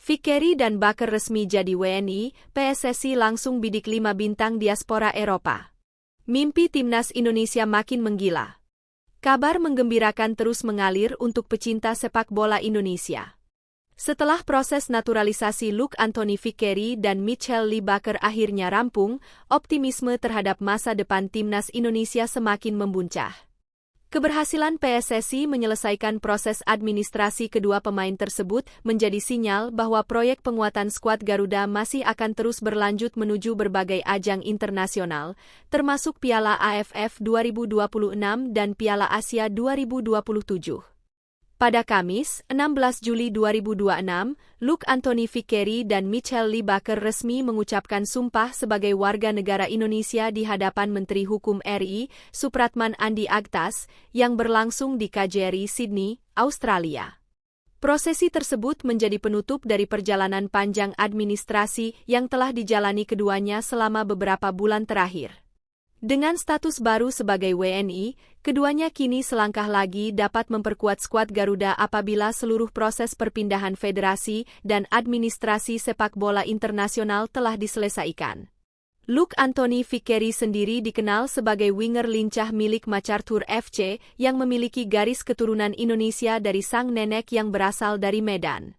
Vickeri dan Baker resmi jadi WNI, PSSI langsung bidik 5 bintang diaspora Eropa. Mimpi timnas Indonesia makin menggila. Kabar menggembirakan terus mengalir untuk pecinta sepak bola Indonesia. Setelah proses naturalisasi Luke Anthony Vickeri dan Michael Lee Baker akhirnya rampung, optimisme terhadap masa depan timnas Indonesia semakin membuncah. Keberhasilan PSSI menyelesaikan proses administrasi kedua pemain tersebut menjadi sinyal bahwa proyek penguatan skuad Garuda masih akan terus berlanjut menuju berbagai ajang internasional, termasuk Piala AFF 2026 dan Piala Asia 2027. Pada Kamis, 16 Juli 2026, Luke Anthony Vickeri dan Michael Lee Baker resmi mengucapkan sumpah sebagai warga negara Indonesia di hadapan Menteri Hukum RI, Supratman Andi Aktas, yang berlangsung di KJRI Sydney, Australia. Prosesi tersebut menjadi penutup dari perjalanan panjang administrasi yang telah dijalani keduanya selama beberapa bulan terakhir. Dengan status baru sebagai WNI, keduanya kini selangkah lagi dapat memperkuat skuad Garuda apabila seluruh proses perpindahan federasi dan administrasi sepak bola internasional telah diselesaikan. Luke Anthony Vickeri sendiri dikenal sebagai winger lincah milik MacArthur FC yang memiliki garis keturunan Indonesia dari sang nenek yang berasal dari Medan.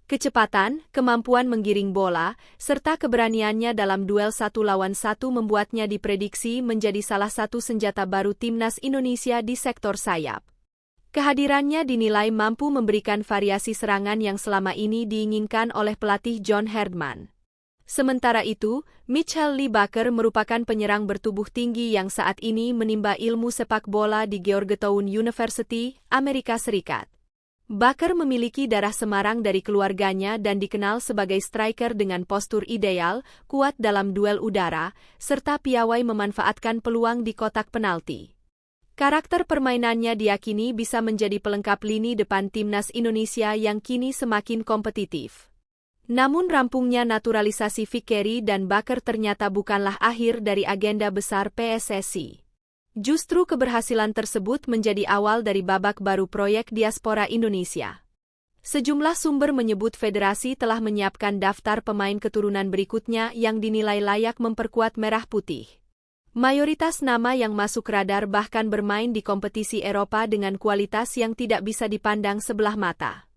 Kecepatan, kemampuan menggiring bola, serta keberaniannya dalam duel 1 lawan 1 membuatnya diprediksi menjadi salah satu senjata baru timnas Indonesia di sektor sayap. Kehadirannya dinilai mampu memberikan variasi serangan yang selama ini diinginkan oleh pelatih John Herdman. Sementara itu, Michael Lee Baker merupakan penyerang bertubuh tinggi yang saat ini menimba ilmu sepak bola di Georgetown University, Amerika Serikat. Baker memiliki darah Semarang dari keluarganya dan dikenal sebagai striker dengan postur ideal, kuat dalam duel udara, serta piawai memanfaatkan peluang di kotak penalti. Karakter permainannya diyakini bisa menjadi pelengkap lini depan timnas Indonesia yang kini semakin kompetitif. Namun rampungnya naturalisasi Vickeri dan Baker ternyata bukanlah akhir dari agenda besar PSSI. Justru keberhasilan tersebut menjadi awal dari babak baru proyek diaspora Indonesia. Sejumlah sumber menyebut federasi telah menyiapkan daftar pemain keturunan berikutnya yang dinilai layak memperkuat merah putih. Mayoritas nama yang masuk radar bahkan bermain di kompetisi Eropa dengan kualitas yang tidak bisa dipandang sebelah mata.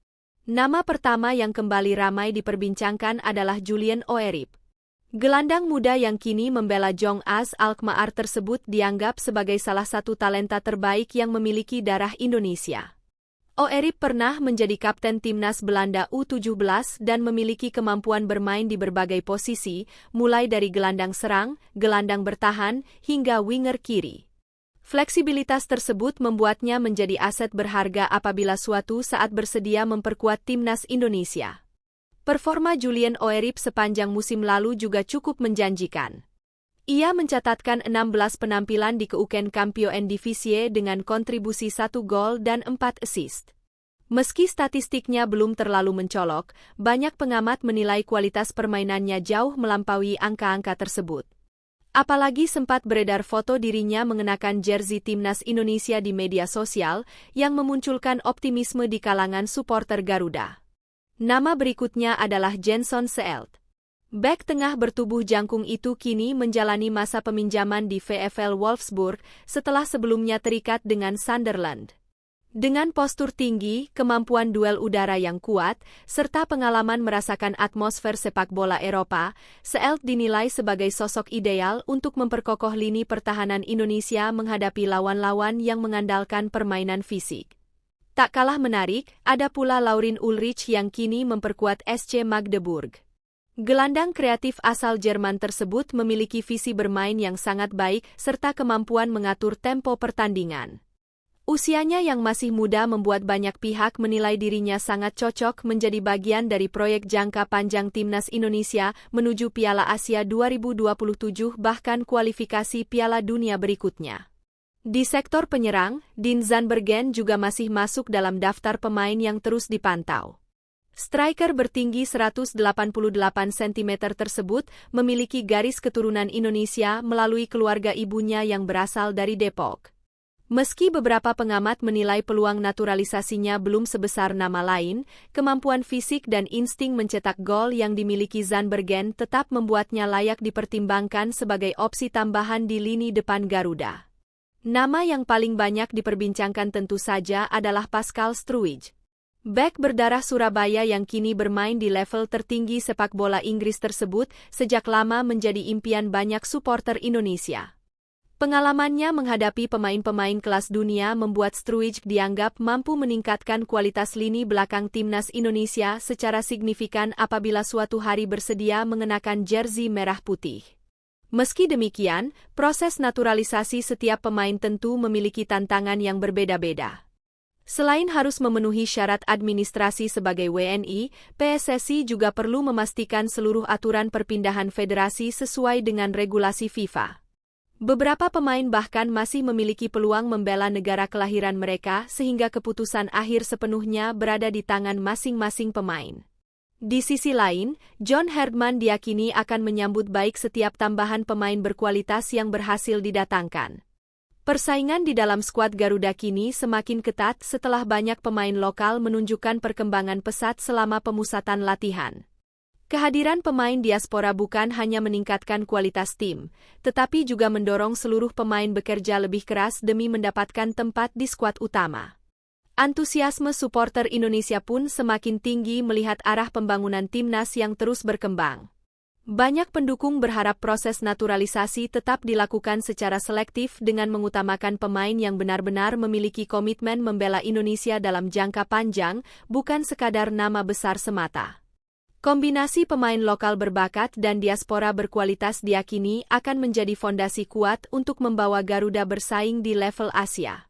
Nama pertama yang kembali ramai diperbincangkan adalah Julian Oerip. Gelandang muda yang kini membela Jong AS Alkmaar tersebut dianggap sebagai salah satu talenta terbaik yang memiliki darah Indonesia. Oerip pernah menjadi kapten timnas Belanda U17 dan memiliki kemampuan bermain di berbagai posisi, mulai dari gelandang serang, gelandang bertahan, hingga winger kiri. Fleksibilitas tersebut membuatnya menjadi aset berharga apabila suatu saat bersedia memperkuat timnas Indonesia. Performa Julian Oerip sepanjang musim lalu juga cukup menjanjikan. Ia mencatatkan 16 penampilan di Keuken Campio Eredivisie dengan kontribusi 1 gol dan 4 assist. Meski statistiknya belum terlalu mencolok, banyak pengamat menilai kualitas permainannya jauh melampaui angka-angka tersebut. Apalagi sempat beredar foto dirinya mengenakan jersey timnas Indonesia di media sosial yang memunculkan optimisme di kalangan supporter Garuda. Nama berikutnya adalah Jenson Seelt. Bek tengah bertubuh jangkung itu kini menjalani masa peminjaman di VfL Wolfsburg setelah sebelumnya terikat dengan Sunderland. Dengan postur tinggi, kemampuan duel udara yang kuat, serta pengalaman merasakan atmosfer sepak bola Eropa, Seelt dinilai sebagai sosok ideal untuk memperkokoh lini pertahanan Indonesia menghadapi lawan-lawan yang mengandalkan permainan fisik. Tak kalah menarik, ada pula Laurin Ulrich yang kini memperkuat SC Magdeburg. Gelandang kreatif asal Jerman tersebut memiliki visi bermain yang sangat baik serta kemampuan mengatur tempo pertandingan. Usianya yang masih muda membuat banyak pihak menilai dirinya sangat cocok menjadi bagian dari proyek jangka panjang timnas Indonesia menuju Piala Asia 2027 bahkan kualifikasi Piala Dunia berikutnya. Di sektor penyerang, Dean Zandbergen juga masih masuk dalam daftar pemain yang terus dipantau. Striker bertinggi 188 cm tersebut memiliki garis keturunan Indonesia melalui keluarga ibunya yang berasal dari Depok. Meski beberapa pengamat menilai peluang naturalisasinya belum sebesar nama lain, kemampuan fisik dan insting mencetak gol yang dimiliki Zandbergen tetap membuatnya layak dipertimbangkan sebagai opsi tambahan di lini depan Garuda. Nama yang paling banyak diperbincangkan tentu saja adalah Pascal Struijk. Bek berdarah Surabaya yang kini bermain di level tertinggi sepak bola Inggris tersebut sejak lama menjadi impian banyak suporter Indonesia. Pengalamannya menghadapi pemain-pemain kelas dunia membuat Struijk dianggap mampu meningkatkan kualitas lini belakang timnas Indonesia secara signifikan apabila suatu hari bersedia mengenakan jersey merah putih. Meski demikian, proses naturalisasi setiap pemain tentu memiliki tantangan yang berbeda-beda. Selain harus memenuhi syarat administrasi sebagai WNI, PSSI juga perlu memastikan seluruh aturan perpindahan federasi sesuai dengan regulasi FIFA. Beberapa pemain bahkan masih memiliki peluang membela negara kelahiran mereka sehingga keputusan akhir sepenuhnya berada di tangan masing-masing pemain. Di sisi lain, John Herdman diyakini akan menyambut baik setiap tambahan pemain berkualitas yang berhasil didatangkan. Persaingan di dalam skuad Garuda kini semakin ketat setelah banyak pemain lokal menunjukkan perkembangan pesat selama pemusatan latihan. Kehadiran pemain diaspora bukan hanya meningkatkan kualitas tim, tetapi juga mendorong seluruh pemain bekerja lebih keras demi mendapatkan tempat di skuad utama. Antusiasme suporter Indonesia pun semakin tinggi melihat arah pembangunan timnas yang terus berkembang. Banyak pendukung berharap proses naturalisasi tetap dilakukan secara selektif dengan mengutamakan pemain yang benar-benar memiliki komitmen membela Indonesia dalam jangka panjang, bukan sekadar nama besar semata. Kombinasi pemain lokal berbakat dan diaspora berkualitas diyakini akan menjadi fondasi kuat untuk membawa Garuda bersaing di level Asia.